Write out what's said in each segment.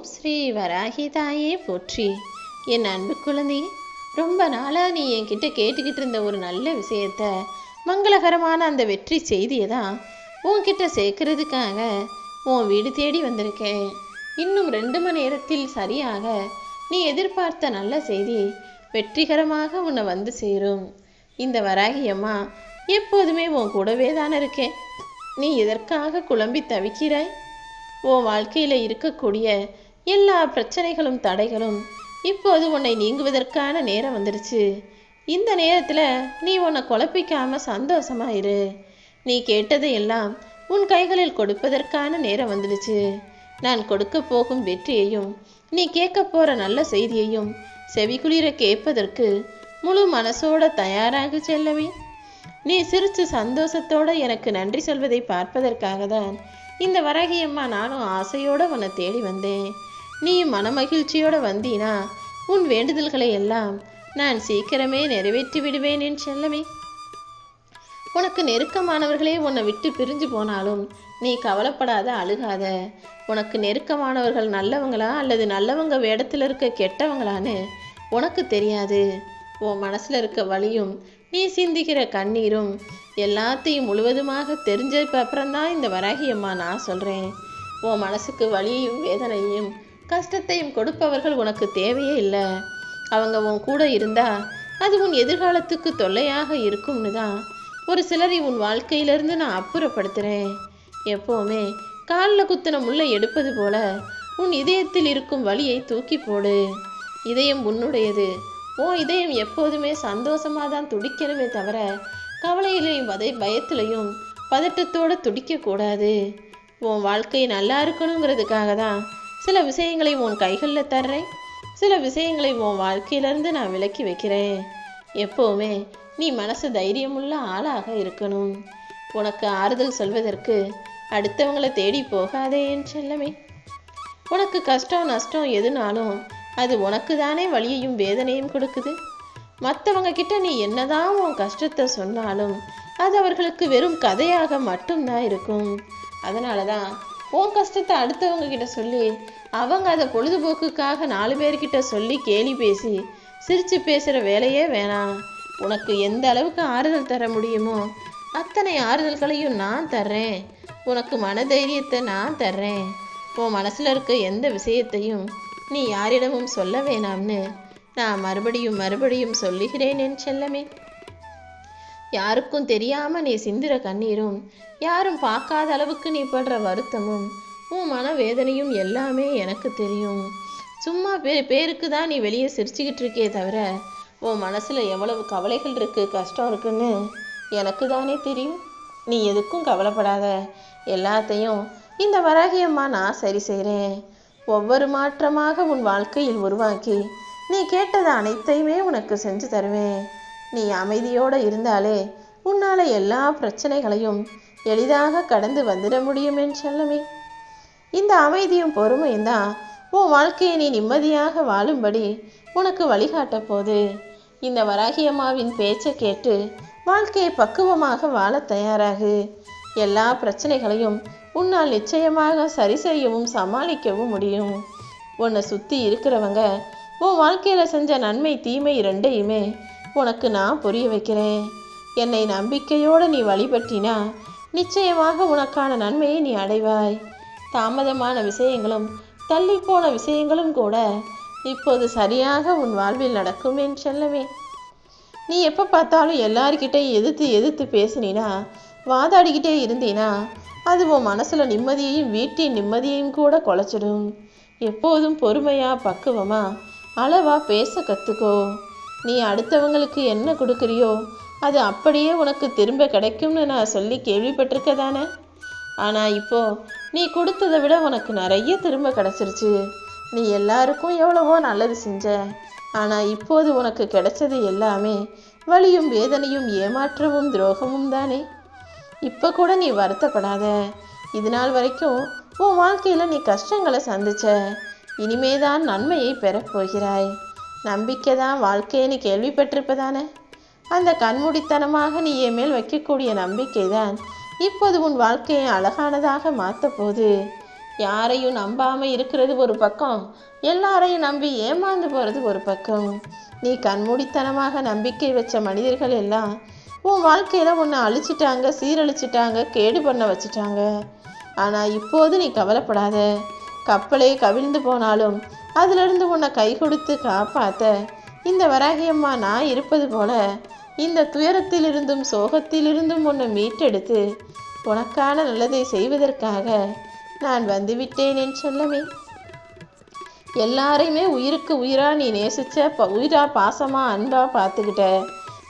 ஓம் ஸ்ரீ வராகி தாயே போற்றி. என் அன்பு குழந்தை, ரொம்ப நாளாக நீ என்கிட்ட கேட்டுக்கிட்டு இருந்த ஒரு நல்ல விஷயத்த, மங்களகரமான அந்த வெற்றி செய்தியை தான் உன்கிட்ட சேர்க்கறதுக்காக உன் வீடு தேடி வந்திருக்கேன். இன்னும் 2 மணி நேரத்தில் சரியாக நீ எதிர்பார்த்த நல்ல செய்தி வெற்றிகரமாக உன்னை வந்து சேரும். இந்த வராகி அம்மா எப்போதுமே உன் கூடவே தானே இருக்கேன். நீ எதற்காக குழம்பி தவிக்கிறாய்? உன் வாழ்க்கையில் இருக்கக்கூடிய எல்லா பிரச்சனைகளும் தடைகளும் இப்போது உன்னை நீங்குவதற்கான நேரம் வந்துடுச்சு. இந்த நேரத்தில் நீ உன்னை குழப்பிக்காம சந்தோஷமா இரு. நீ கேட்டதை எல்லாம் உன் கைகளில் கொடுப்பதற்கான நேரம் வந்துடுச்சு. நான் கொடுக்க போகும் வெற்றியையும் நீ கேட்க போற நல்ல செய்தியையும் செவிக்குளிர கேட்பதற்கு முழு மனசோட தயாராக செல்லவே. நீ சிரிச்சு சந்தோஷத்தோட எனக்கு நன்றி சொல்வதை பார்ப்பதற்காக தான் இந்த வராகி அம்மா நானும் ஆசையோட உன்னை தேடி வந்தேன். நீ மனமகிழ்ச்சியோட வந்தீனா உன் வேண்டுதல்களை எல்லாம் நான் சீக்கிரமே நிறைவேற்றி விடுவேன் என் செல்லமே. உனக்கு நெருக்கமானவர்களே உன்னை விட்டு பிரிஞ்சு போனாலும் நீ கவலைப்படாத, அழுகாத. உனக்கு நெருக்கமானவர்கள் நல்லவங்களா அல்லது நல்லவங்க வேடத்தில் இருக்க கெட்டவங்களான்னு உனக்கு தெரியாது. உன் மனசில் இருக்க வலியும் நீ சிந்திக்கிற கண்ணீரும் எல்லாத்தையும் முழுவதுமாக தெரிஞ்சதுக்கு அப்புறம்தான் இந்த வராகி அம்மா நான் சொல்கிறேன். உன் மனசுக்கு வலியையும் வேதனையும் கஷ்டத்தையும் கொடுப்பவர்கள் உனக்கு தேவையே இல்லை. அவங்க உன் கூட இருந்தா அது உன் எதிர்காலத்துக்கு தொல்லையாக இருக்கும்னு தான் ஒரு சிலரை உன் வாழ்க்கையிலிருந்து நான் அப்புறப்படுத்துகிறேன். எப்போவுமே காலில் குத்தின முள்ளை எடுப்பது போல உன் இதயத்தில் இருக்கும் வலியை தூக்கி போடு. இதயம் உன்னுடையது. உன் இதயம் எப்போதுமே சந்தோஷமாக தான் துடிக்கணுமே தவிர கவலையிலையும் பயத்திலையும் பதட்டத்தோடு துடிக்கக்கூடாது. உன் வாழ்க்கை நல்லா இருக்கணுங்கிறதுக்காக தான் சில விஷயங்களை உன் கைகளில் தர்றேன். சில விஷயங்களை உன் வாழ்க்கையிலேருந்து நான் விலக்கி வைக்கிறேன். எப்போவுமே நீ மனசு தைரியமுள்ள ஆளாக இருக்கணும். உனக்கு ஆறுதல் சொல்வதற்கு அடுத்தவங்களை தேடி போகாதே என் செல்லமே. உனக்கு கஷ்டம் நஷ்டம் எதுனாலும் அது உனக்கு தானே வலியையும் வேதனையும் கொடுக்குது. மற்றவங்க கிட்ட நீ என்னதான் உன் கஷ்டத்தை சொன்னாலும் அது அவர்களுக்கு வெறும் கதையாக மட்டும்தான் இருக்கும். அதனால தான் உன் கஷ்டத்தை அடுத்தவங்க கிட்ட சொல்லி அவங்க அதை பொழுதுபோக்குக்காக 4 பேர்கிட்ட சொல்லி கேலி பேசி சிரித்து பேசுகிற வேலையே வேணாம். உனக்கு எந்த அளவுக்கு ஆறுதல் தர முடியுமோ அத்தனை ஆறுதல்களையும் நான் தர்றேன். உனக்கு மனதைரியத்தை நான் தர்றேன். உன் மனசில் இருக்க எந்த விஷயத்தையும் நீ யாரிடமும் சொல்ல வேணாம்னு நான் மறுபடியும் சொல்லுகிறேன் என் செல்லமே. யாருக்கும் தெரியாம நீ சிந்துற கண்ணீரும் யாரும் பார்க்காத அளவுக்கு நீ படுற வருத்தமும் உன் மனவேதனையும் எல்லாமே எனக்கு தெரியும். சும்மா பேருக்கு தான் நீ வெளியே சிரிச்சுக்கிட்டு இருக்கே தவிர உன் மனசுல எவ்வளவு கவலைகள் இருக்கு, கஷ்டம் இருக்குன்னு எனக்கு தானே தெரியும். நீ எதுக்கும் கவலைப்படாத. எல்லாத்தையும் இந்த வராகி அம்மா நான் சரி செய்கிறேன். ஒவ்வொரு மாற்றமாக உன் வாழ்க்கையில் உருவாக்கி நீ கேட்டது அனைத்தையுமே உனக்கு செஞ்சு தருவேன். நீ அமைதியோடு இருந்தாலே உன்னால் எல்லா பிரச்சனைகளையும் எளிதாக கடந்து வந்துட முடியும் என் செல்லமே. இந்த அமைதியும் பொறுமையும் தான் உன் வாழ்க்கையை நீ நிம்மதியாக வாழும்படி உனக்கு வழிகாட்ட போது. இந்த வராகி அம்மாவின் பேச்சை கேட்டு வாழ்க்கையை பக்குவமாக வாழ தயாராகு. எல்லா பிரச்சனைகளையும் உன்னால் நிச்சயமாக சரி செய்யவும் சமாளிக்கவும் முடியும். உன்னை சுற்றி இருக்கிறவங்க உன் வாழ்க்கையில் செஞ்ச நன்மை தீமை 2யுமே உனக்கு நான் புரிய வைக்கிறேன். என்னை நம்பிக்கையோடு நீ வழிபற்றினா நிச்சயமாக உனக்கான நன்மையை நீ அடைவாய். தாமதமான விஷயங்களும் தள்ளிப்போன விஷயங்களும் கூட இப்போது சரியாக உன் வாழ்வில் நடக்கும் என் செல்லவே. நீ எப்போ பார்த்தாலும் எல்லார்கிட்டையும் எதிர்த்து பேசினா, வாதாடிக்கிட்டே இருந்தீனா அது உன் மனசில் நிம்மதியையும் வீட்டின் நிம்மதியையும் கூட குலைச்சிடும். எப்போதும் பொறுமையாக பக்குவமாக அளவாக பேச கற்றுக்கோ. நீ அடுத்தவங்களுக்கு என்ன கொடுக்குறியோ அது அப்படியே உனக்கு திரும்ப கிடைக்கும்னு நான் சொல்லி கேள்விப்பட்டிருக்க தானே. ஆனால் இப்போது நீ கொடுத்ததை விட உனக்கு நிறைய திரும்ப கிடச்சிருச்சு. நீ எல்லாருக்கும் எவ்வளவோ நல்லது செஞ்ச. ஆனால் இப்போது உனக்கு கிடைச்சது எல்லாமே வலியும் வேதனையும் ஏமாற்றமும் துரோகமும் தானே. இப்போ கூட நீ வருத்தப்படாத. இது நாள் வரைக்கும் உன் வாழ்க்கையில் நீ கஷ்டங்களை சந்திச்ச. இனிமேதான் நன்மையை பெறப்போகிறாய். நம்பிக்கை தான் வாழ்க்கைன்னு கேள்விப்பட்டிருப்பதானே. அந்த கண்மூடித்தனமாக நீ என் மேல் வைக்கக்கூடிய நம்பிக்கை தான் இப்போது உன் வாழ்க்கையை அழகானதாக மாற்ற போது. யாரையும் நம்பாம இருக்கிறது ஒரு பக்கம், எல்லாரையும் நம்பி ஏமாந்து போறது ஒரு பக்கம். நீ கண்மூடித்தனமாக நம்பிக்கை வச்ச மனிதர்கள் எல்லாம் உன் வாழ்க்கையில உன்னை அழிச்சிட்டாங்க, சீரழிச்சிட்டாங்க, கேடு பண்ண வச்சுட்டாங்க. ஆனா இப்போது நீ கவலைப்படாத. கப்பலே கவிழ்ந்து போனாலும் அதிலிருந்து உன்னை கை கொடுத்து காப்பாத்த இந்த வராகியம்மா நான் இருப்பது போல இந்த துயரத்திலிருந்தும் சோகத்திலிருந்தும் உன்னை மீட்டெடுத்து உனக்கான நல்லதை செய்வதற்காக நான் வந்துவிட்டேன் என் செல்லமே. எல்லாரையுமே உயிருக்கு உயிரா நீ நேசிச்ச, உயிரா பாசமா அன்பா பார்த்துக்கிட்ட.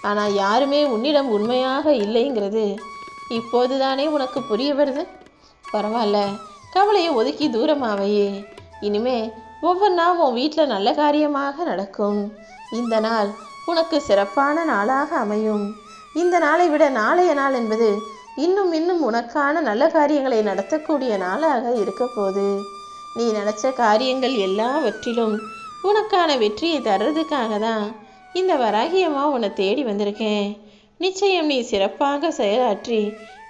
ஆனா யாருமே உன்னிடம் உண்மையாக இல்லைங்கிறது இப்போதுதானே உனக்கு புரிய வருது. பரவாயில்ல, கவலையை ஒதுக்கி தூரமாவையே. இனிமே ஒவ்வொன்றா உன் வீட்டில் நல்ல காரியமாக நடக்கும். இந்த நாள் உனக்கு சிறப்பான நாளாக அமையும். இந்த நாளை விட நாளைய நாள் என்பது இன்னும் இன்னும் உனக்கான நல்ல காரியங்களை நடத்தக்கூடிய நாளாக இருக்க போகுது. நீ நினச்ச காரியங்கள் எல்லாவற்றிலும் உனக்கான வெற்றியை தர்றதுக்காக தான் இந்த வராகியம்மா உன்னை தேடி வந்திருக்கேன். நிச்சயம் நீ சிறப்பாக செயலாற்றி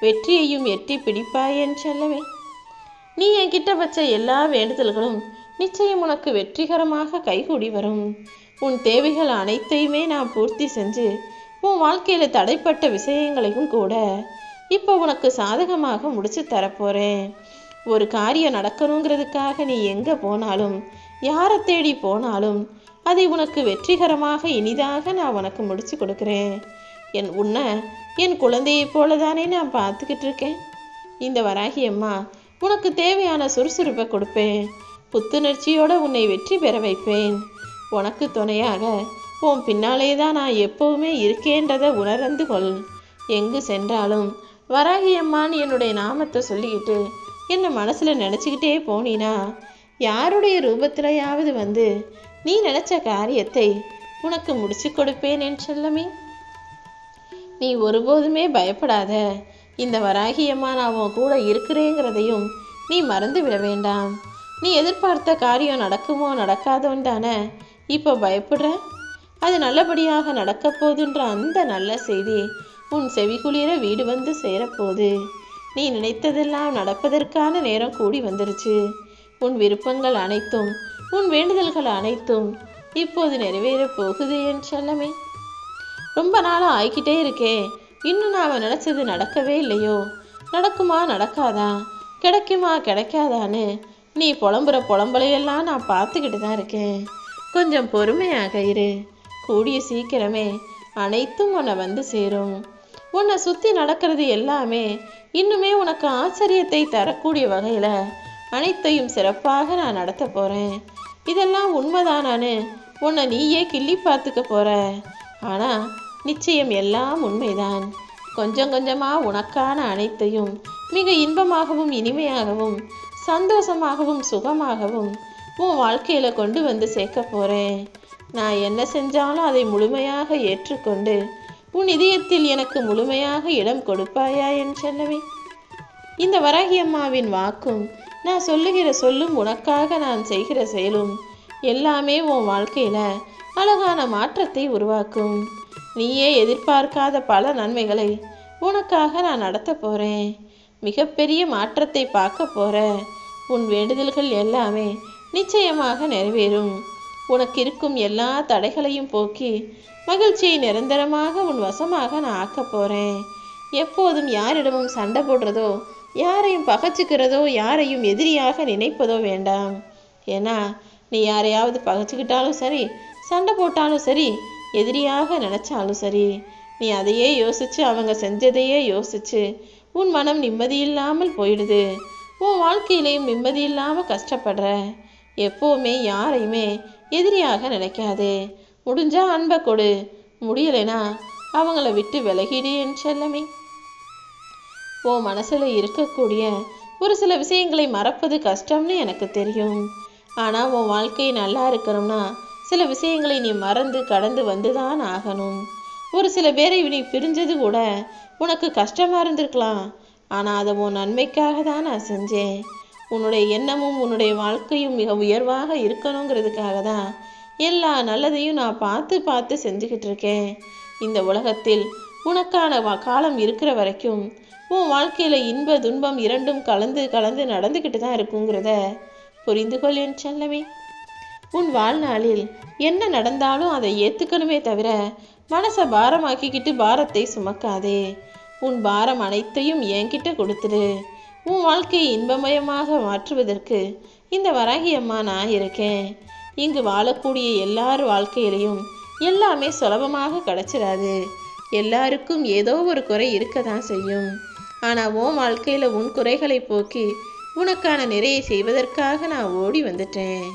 வெற்றியையும் எட்டி பிடிப்பாயேன்னு சொல்லவே. நீ என்கிட்ட வச்ச எல்லா வேண்டுதல்களும் நிச்சயம் உனக்கு வெற்றிகரமாக கைகூடி வரும். உன் தேவைகள் அனைத்தையுமே நான் பூர்த்தி செஞ்சு உன் வாழ்க்கையில் தடைப்பட்ட விஷயங்களையும் கூட இப்போ உனக்கு சாதகமாக முடிச்சு தரப்போகிறேன். ஒரு காரியம் நடக்கணுங்கிறதுக்காக நீ எங்கே போனாலும், யாரை தேடி போனாலும் அதை உனக்கு வெற்றிகரமாக இனிதாக நான் உனக்கு முடிச்சு கொடுக்குறேன். உன்னை என் குழந்தையை போல தானே நான் பார்த்துக்கிட்டு இருக்கேன். இந்த வராகியம்மா உனக்கு தேவையான சுறுசுறுப்பை கொடுப்பேன். புத்துணர்ச்சியோடு உன்னை வெற்றி பெற வைப்பேன். உனக்கு துணையாக உன் பின்னாலே தான் நான் எப்பவுமே இருக்கேன்றதை உணர்ந்து கொள். எங்கு சென்றாலும் வராகியம்மான்னு என்னுடைய நாமத்தை சொல்லிக்கிட்டு என்னை மனசில் நினச்சிக்கிட்டே போனினா யாருடைய ரூபத்திலையாவது வந்து நீ நினச்ச காரியத்தை உனக்கு முடிச்சு கொடுப்பேன் என் செல்லமே. நீ ஒருபோதுமே பயப்படாத. இந்த வராகியம்மா நான் உன் கூட இருக்கிறேங்கிறதையும் நீ மறந்து விட வேண்டாம். நீ எதிர்பார்த்த காரியம் நடக்குமோ நடக்காதோன்னு தானே இப்போ பயப்படுற. அது நல்லபடியாக நடக்க போதுன்ற அந்த நல்ல செய்தி உன் செவிகுளிர வீடு வந்து சேரப்போகுது. நீ நினைத்ததெல்லாம் நடப்பதற்கான நேரம் கூடி வந்துருச்சு. உன் விருப்பங்கள் அனைத்தும், உன் வேண்டுதல்கள் அனைத்தும் இப்போது நிறைவேறப் போகுது என் செல்லமே. ரொம்ப நாளாக ஆய்கிட்டே இருக்கே, இன்னும் நான் நினச்சது நடக்கவே இல்லையோ, நடக்குமா நடக்காதா, கிடைக்குமா கிடைக்காதான்னு நீ புலம்புற புலம்பலையெல்லாம் நான் பார்த்துக்கிட்டு தான் இருக்கேன். கொஞ்சம் பொறுமையாக இரு. கூடிய சீக்கிரமே அனைத்தும் உன்னை வந்து சேரும். உன்னை சுற்றி நடக்கிறது எல்லாமே இன்னுமே உனக்கு ஆச்சரியத்தை தரக்கூடிய வகையில் அனைத்தையும் சிறப்பாக நான் நடத்த போகிறேன். இதெல்லாம் உண்மைதானான்னு உன்னை நீயே கிள்ளி பார்த்துக்க போகிற. ஆனால் நிச்சயம் எல்லாம் உண்மைதான். கொஞ்சம் கொஞ்சமாக உனக்கான அனைத்தையும் மிக இன்பமாகவும் இனிமையாகவும் சந்தோஷமாகவும் சுகமாகவும் உன் வாழ்க்கையில் கொண்டு வந்து சேர்க்க போகிறேன். நான் என்ன செஞ்சாலும் அதை முழுமையாக ஏற்றுக்கொண்டு உன் இதயத்தில் எனக்கு முழுமையாக இடம் கொடுப்பாயா என் செல்லவே. இந்த வராகியம்மாவின் வாக்கும், நான் சொல்லுகிற சொல்லும், உனக்காக நான் செய்கிற செயலும் எல்லாமே உன் வாழ்க்கையில் அழகான மாற்றத்தை உருவாக்கும். நீயே எதிர்பார்க்காத பல நன்மைகளை உனக்காக நான் நடத்த போகிறேன். மிகப்பெரிய மாற்றத்தை பார்க்க போகிற. உன் வேண்டுதல்கள் எல்லாமே நிச்சயமாக நிறைவேறும். உனக்கு இருக்கும் எல்லா தடைகளையும் போக்கி மகிழ்ச்சியை நிரந்தரமாக உன் வசமாக நான் ஆக்க போகிறேன். எப்போதும் யாரிடமும் சண்டை போடுறதோ, யாரையும் பகைச்சிக்கிறதோ, யாரையும் எதிரியாக நினைப்பதோ வேண்டாம். ஏன்னா நீ யாரையாவது பகைச்சிக்கிட்டாலும் சரி, சண்டை போட்டாலும் சரி, எதிரியாக நினச்சாலும் சரி, நீ அதையே யோசித்து, அவங்க செஞ்சதையே யோசித்து உன் மனம் நிம்மதியில்லாமல் போயிடுது. உன் வாழ்க்கையிலையும் நிம்மதி இல்லாமல் கஷ்டப்படுற. எப்போவுமே யாரையுமே எதிரியாக நினைக்காதே. முடிஞ்சா அன்பை கொடு, முடியலைனா அவங்கள விட்டு விலகிடு என் செல்லமே. உன் மனசில் இருக்கக்கூடிய ஒரு சில விஷயங்களை மறப்பது கஷ்டம்னு எனக்கு தெரியும். ஆனால் உன் வாழ்க்கை நல்லா இருக்கணும்னா சில விஷயங்களை நீ மறந்து கடந்து வந்து தான் ஆகணும். ஒரு சில பேரை நீ பிரிஞ்சது கூட உனக்கு கஷ்டமாக இருந்திருக்கலாம். ஆனால் அதை உன் நன்மைக்காக தான் நான் செஞ்சேன். உன்னுடைய எண்ணமும் உன்னுடைய வாழ்க்கையும் மிக உயர்வாக இருக்கணுங்கிறதுக்காக தான் எல்லா நல்லதையும் நான் பார்த்து பார்த்து செஞ்சுக்கிட்டு இருக்கேன். இந்த உலகத்தில் உனக்கான காலம் இருக்கிற வரைக்கும் உன் வாழ்க்கையில் இன்ப துன்பம் இரண்டும் கலந்து கலந்து நடந்துக்கிட்டு தான் இருக்குங்கிறத புரிந்து கொள் என் செல்லமே. உன் வாழ்நாளில் என்ன நடந்தாலும் அதை ஏற்றுக்கணுமே தவிர மனசை பாரமாக்கிக்கிட்டு பாரத்தை சுமக்காதே. உன் பாரம் அனைத்தையும் என்கிட்ட கொடுத்துடு. உன் வாழ்க்கையை இன்பமயமாக மாற்றுவதற்கு இந்த வராகி அம்மா நான் இருக்கேன். இங்கு வாழக்கூடிய எல்லார் வாழ்க்கையிலையும் எல்லாமே சுலபமாக கிடைச்சிடாது. எல்லாருக்கும் ஏதோ ஒரு குறை இருக்க தான் செய்யும். ஆனால் உன் வாழ்க்கையில் உன் குறைகளை போக்கி உனக்கான நிறையை செய்வதற்காக நான் ஓடி வந்துட்டேன்.